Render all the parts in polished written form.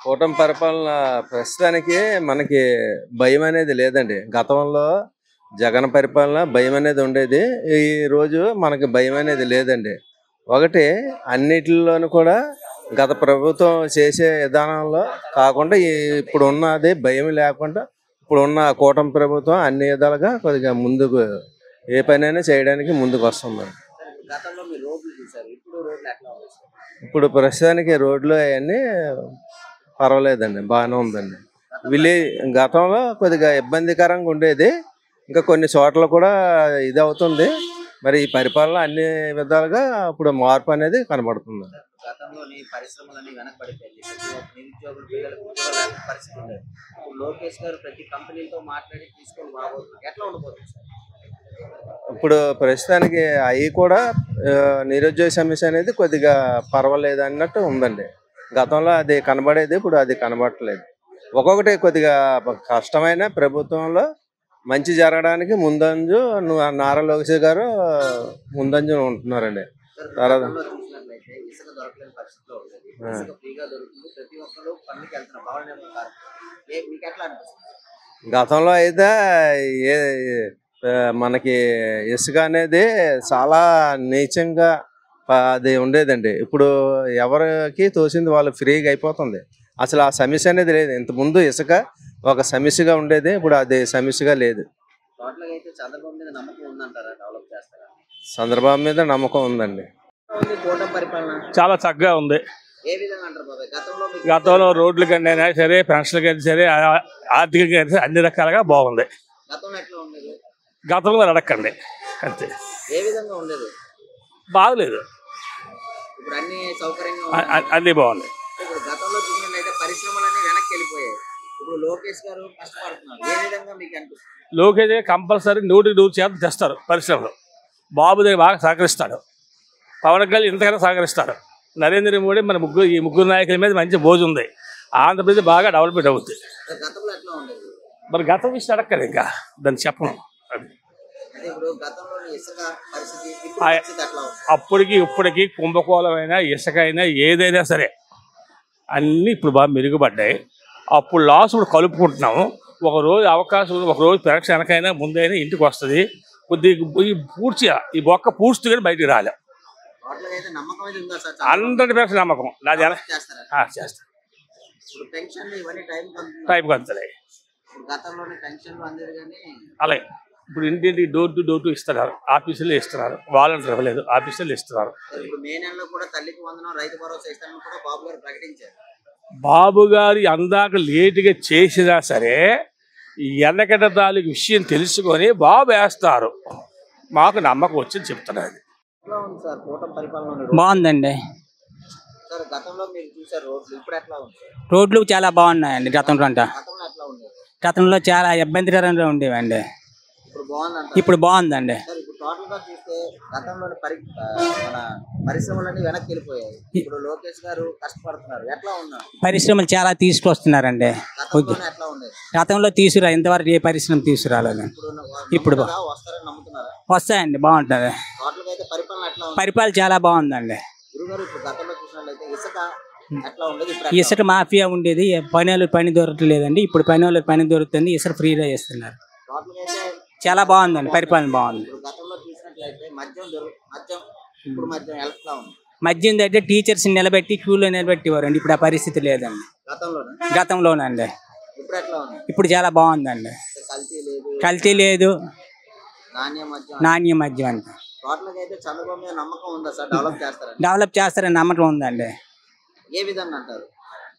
కూటమి పరిపాలన ప్రస్తుతానికి మనకి భయం అనేది లేదండి. గతంలో జగన్ పరిపాలన భయం అనేది ఉండేది. ఈ రోజు మనకి భయం అనేది లేదండి. ఒకటి అన్నిటిలోనూ కూడా గత ప్రభుత్వం చేసే విధానంలో కాకుండా ఇప్పుడు ఉన్నది భయం లేకుండా ఇప్పుడున్న కూటమి ప్రభుత్వం అన్ని విధాలుగా కొద్దిగా ముందుకు ఏ పనైనా చేయడానికి ముందుకు వస్తుంది. ఇప్పుడు ప్రస్తుతానికి రోడ్లు అవన్నీ పర్వాలేదండి, బాగానే ఉందండి. గతంలో కొద్దిగా ఇబ్బందికరంగా ఉండేది, ఇంకా కొన్ని చోట్ల కూడా ఇది అవుతుంది. మరి ఈ పరిపాలన అన్ని విధాలుగా ఇప్పుడు మార్పు అనేది కనబడుతుంది. ఇప్పుడు ప్రస్తుతానికి అవి కూడా నిరుద్యోగ సమస్య అనేది కొద్దిగా పర్వాలేదు అన్నట్టు ఉందండి. గతంలో అది కనబడేది, ఇప్పుడు అది కనబడట్లేదు. ఒక్కొక్కటి కొద్దిగా కష్టమైన ప్రభుత్వంలో మంచి జరగడానికి ముందంజు నారా లోకేష్ గారు ముందంజు ఉంటున్నారండి. గతంలో అయితే మనకి ఇసుక అనేది చాలా నీచంగా అది ఉండేదండి. ఇప్పుడు ఎవరికి తోసింది వాళ్ళు ఫ్రీగా అయిపోతుంది. అసలు ఆ సమస్య అనేది లేదు. ఇంతకుముందు ఇసుక ఒక సమస్యగా ఉండేది, ఇప్పుడు అది సమస్యగా లేదు. చంద్రబాబు మీద నమ్మకం ఉందండి. చాలా చక్కగా ఉంది. గతంలో రోడ్ల కన్నా సరే, పెన్షన్లు కానీ సరే, ఆర్థికంగా సరే అన్ని రకాలుగా బాగుంది. గతంలో అడగండి అంతే, బాగలేదు. అన్ని బాగున్నాయి. లోకేష్ కంపల్సరీ 100% తెస్తారు పరిశ్రమలు. బాబు దగ్గర బాగా సహకరిస్తాడు. పవన్ కళ్యాణ్ ఇంతకైనా సహకరిస్తాడు. నరేంద్ర మోడీ మన ఈ ముగ్గురు నాయకుల మీద మంచి బోజు ఉంది. ఆంధ్రప్రదేశ్ బాగా డెవలప్మెంట్ అవుతుంది. మరి గతం విషయం అడగదు, ఇంకా దాన్ని చెప్పను. అప్పటికి ఇప్పటికి కుంభకోణమైన ఇసుక అయినా ఏదైనా సరే అన్నీ ఇప్పుడు బాగా మెరుగుపడ్డాయి. అప్పుడు లాస్ ఇప్పుడు కలుపుకుంటున్నాము. ఒకరోజు అవకాశం, ఒకరోజు పెరక్ష వెనకైనా ముందైనా ఇంటికి వస్తుంది. కొద్దిగా పూర్తిగా ఈ బొక్క పూర్తిగా బయటికి రాలే. 100% నమ్మకం నాది. చేస్తాను, టైం కంతలే. అలాగే ఇప్పుడు ఇంటింటికి డోర్ టు డోర్ ఇస్తున్నారు, ఆఫీసులు ఇస్తున్నారు, వాలంటీర్ ఇవ్వలేదు, ఆఫీసులు ఇస్తున్నారు. బాబు గారు అందాక లేటుగా చేసినా సరే ఎన్నకట తాలూకు విషయం తెలుసుకొని బాబు వేస్తారు. మాకు నమ్మకం వచ్చింది చెప్తున్నారు. బాగుందండి. రోడ్లు చాలా బాగున్నాయండి. గతంలో చాలా ఇబ్బందికరంగా ఉండేవండి. ఇప్పుడు బాగుందండి. పరిశ్రమలు చాలా తీసుకొస్తున్నారండి. గతంలో తీసుకురా, ఇంతవరకు ఏ పరిశ్రమ తీసుకురాలేదు. ఇప్పుడు వస్తాయండి, బాగుంటుంది. పరిపాలన చాలా బాగుందండి. ఇసుక మాఫియా ఉండేది, పని దొరకలేదండి. ఇప్పుడు పని దొరుకుతుంది, ఇసుక ఫ్రీగా చేస్తున్నారు. చాలా బాగుందండి, పరిపాలన బాగుంది. మద్యం అయితే టీచర్స్ నిలబెట్టి క్యూలో నిలబెట్టేవారండి. ఇప్పుడు ఆ పరిస్థితి లేదండి. గతంలోనండి. ఇప్పుడు చాలా బాగుందండి. కల్తీ లేదు, నాణ్య మద్యం అంట. డెవలప్ చేస్తారని నమ్మకం ఉందండి.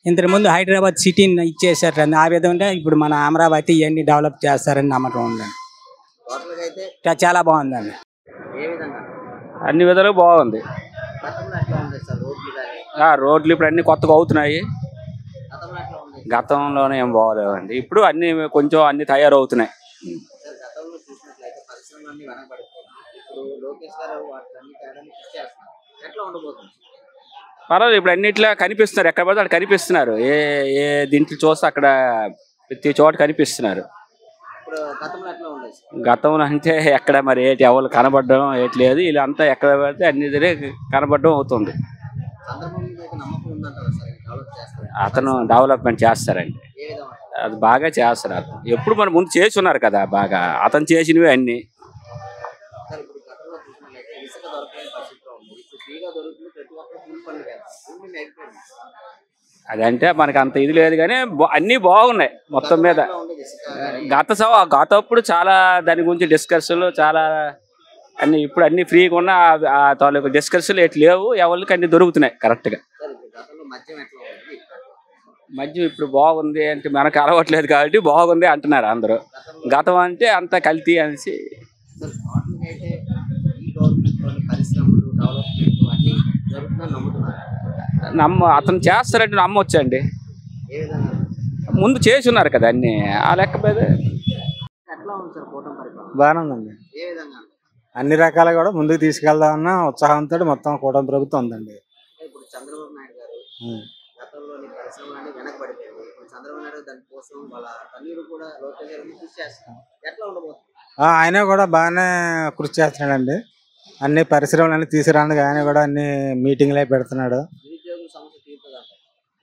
ఇంతకుముందు హైదరాబాద్ సిటీని ఇచ్చేసారు, ఆ విధంగా ఇప్పుడు మన అమరావతి ఇవన్నీ డెవలప్ చేస్తారని నమ్మకం ఉందండి. చాలా బాగుందండి. అన్ని విధాలుగా బాగుంది. రోడ్లు ఇప్పుడు అన్ని కొత్తగా అవుతున్నాయి. గతంలోనే ఏం బాగోలేవండి. ఇప్పుడు అన్ని కొంచెం అన్ని తయారవుతున్నాయి. పర్వాలేదు, ఇప్పుడు అన్నిట్లో కనిపిస్తున్నారు. ఎక్కడ పడితే అక్కడ కనిపిస్తున్నారు. ఏ దీంట్లో చూస్తే అక్కడ ప్రతి చోట కనిపిస్తున్నారు. గతంలో అంటే ఎక్కడ మరి ఏటి ఎవరు కనబడడం ఏటి లేదు. వీళ్ళంతా ఎక్కడ పడితే అన్ని కనబడడం అవుతుంది. అతను డెవలప్మెంట్ చేస్తారండి, అది బాగా చేస్తారు. అతను ఎప్పుడు మన ముందు చేసి ఉన్నారు కదా, బాగా అతను చేసినవి అన్ని. అదంటే మనకి అంత ఇది లేదు కానీ అన్నీ బాగున్నాయి మొత్తం మీద. గతప్పుడు చాలా దాని గురించి డిస్కషన్లు చాలా అన్ని, ఇప్పుడు అన్ని ఫ్రీగా ఉన్న తాలూకు డిస్కషన్లు ఎట్లు లేవు, ఎవరికి అన్ని దొరుకుతున్నాయి కరెక్ట్గా. మద్యం ఇప్పుడు బాగుంది అంటే మనకు అలవట్లేదు కాబట్టి బాగుంది అంటున్నారు అందరూ. గతం అంటే అంత కల్తీ అనేసి అతను చేస్తారంటే నమ్మొచ్చండి, ముందు చేసి ఉన్నారు కదా అన్ని, ఆ లెక్క మీద బాగానే ఉందండి. అన్ని రకాలు కూడా ముందుకు తీసుకెళ్దామన్న ఉత్సాహంతో మొత్తం కూటమి ప్రభుత్వం ఉందండి. ఆయన కూడా బాగానే కృషి చేస్తున్నాడండి. అన్ని పరిశ్రమలన్నీ తీసుకురావడానికి ఆయన కూడా అన్ని మీటింగ్లే పెడుతున్నాడు.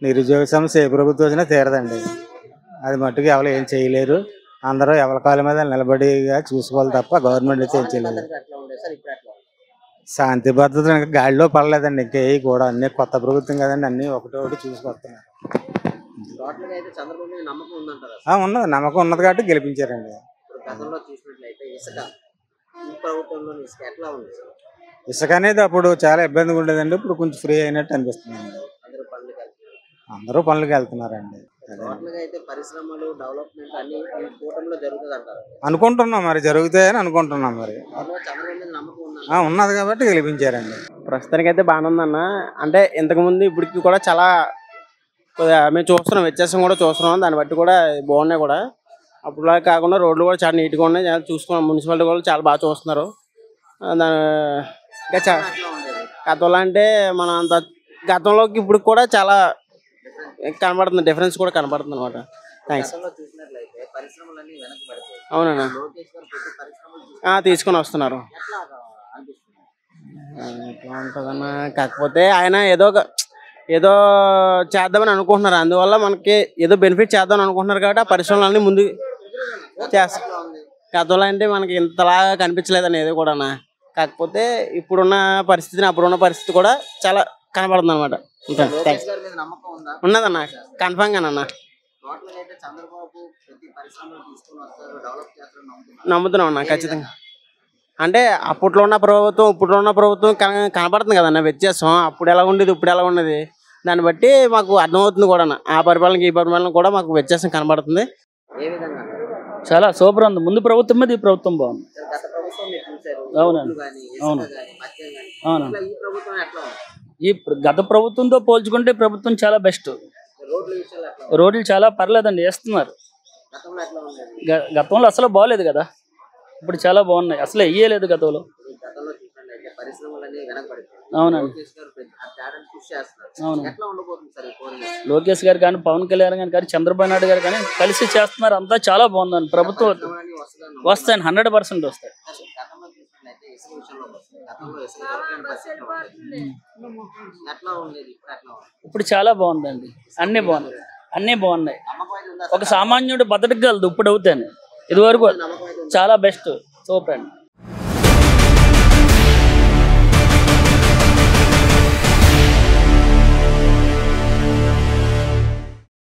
నిరుద్యోగ సమస్య ఏ ప్రభుత్వం వచ్చినా తీరదండి, అది మట్టుకు ఎవరు ఏం చేయలేరు. అందరూ ఎవరి కాళ్ళ మీద నిలబడిగా చూసుకోవాలి తప్ప గవర్నమెంట్ అయితే ఏం చేయలేదు. శాంతి భద్రత ఇంకా గాడిలో పడలేదండి, ఇంకా ఏ కూడా అన్ని కొత్త ప్రభుత్వం కదండి, అన్ని ఒకటి చూసుకొస్తున్నారు. ఉన్నది, నమ్మకం ఉన్నది కాబట్టి గెలిపించారండి. ఇసుక అనేది అప్పుడు చాలా ఇబ్బందిగా ఉండేదండి, ఇప్పుడు కొంచెం ఫ్రీ అయినట్టు అనిపిస్తుంది. అందరూ పనులకు వెళ్తున్నారండి. అనుకుంటున్నాం, మరి జరుగుతాయని అనుకుంటున్నాం. మరి ఉన్నది కాబట్టి గెలిపించారండి. ప్రస్తుతానికి అయితే బాగానే ఉందన్న. అంటే ఇంతకుముందు ఇప్పటికి కూడా చాలా మేము చూస్తున్నాం, వ్యత్యాసం కూడా చూస్తున్నాం. దాన్ని బట్టి కూడా బాగున్నాయి కూడా. అప్పుడులా కాకుండా రోడ్లు కూడా చాలా నీట్గా ఉన్నాయి, చూసుకున్నాం. మున్సిపాలిటీ కూడా చాలా బాగా చూస్తున్నారు. దాని ఇంకా గతంలో అంటే మన అంత గతంలోకి ఇప్పుడు కూడా చాలా కనబడుతుంది, డిఫరెన్స్ కూడా కనబడుతుంది అనమాట. థ్యాంక్స్. అవునన్నా, తీసుకొని వస్తున్నారు. ఎట్లా ఉంటుందన్నా, కాకపోతే ఆయన ఏదో చేద్దామని అనుకుంటున్నారు, అందువల్ల మనకి ఏదో బెనిఫిట్ చేద్దామని అనుకుంటున్నారు కాబట్టి ఆ పరిశ్రమలన్నీ ముందు చేస్తారు. గతంలో అంటే మనకి ఇంతలాగా కనిపించలేదని ఏదో కూడా. కాకపోతే ఇప్పుడున్న పరిస్థితిని అప్పుడున్న పరిస్థితి కూడా చాలా కనబడుతుంది అనమాట. ఉన్నదన్నా, కన్ఫామ్ గానన్నా నమ్ముతున్నాం అన్న, ఖచ్చితంగా. అంటే అప్పట్లో ఉన్న ప్రభుత్వం ఇప్పుడులో ఉన్న ప్రభుత్వం కనబడుతుంది కదన్న వ్యత్యాసం. అప్పుడు ఎలా ఉండేది ఇప్పుడు ఎలా ఉన్నది, దాన్ని బట్టి మాకు అర్థమవుతుంది కూడా. ఆ పరిపాలనకి ఈ పరిపాలన కూడా మాకు వ్యత్యాసం కనబడుతుంది. చాలా సూపర్ ఉంది. ముందు ప్రభుత్వం మీద ఈ ప్రభుత్వం బాగుంది. అవునండి, అవును అవును. ఈ గత ప్రభుత్వంతో పోల్చుకుంటే ప్రభుత్వం చాలా బెస్ట్. రోడ్లు చాలా పర్లేదండి, వేస్తున్నారు. గతంలో అసలు బాగలేదు కదా, ఇప్పుడు చాలా బాగున్నాయి. అసలు వేయలేదు గతంలో. అవునండి, అవును. లోకేష్ గారు కానీ పవన్ కళ్యాణ్ గారు కానీ చంద్రబాబు నాయుడు గారు కానీ కలిసి చేస్తున్నారు. అంతా చాలా బాగుందండి. ప్రభుత్వం వస్తాయి, 100% వస్తాయి. ఇప్పుడు చాలా బాగుందండి, అన్నీ బాగున్నాయి. ఒక సామాన్యుడు బతకగలదు ఇప్పుడు అవుతాను. ఇదివరకు చాలా బెస్ట్, సూపర్ అండి.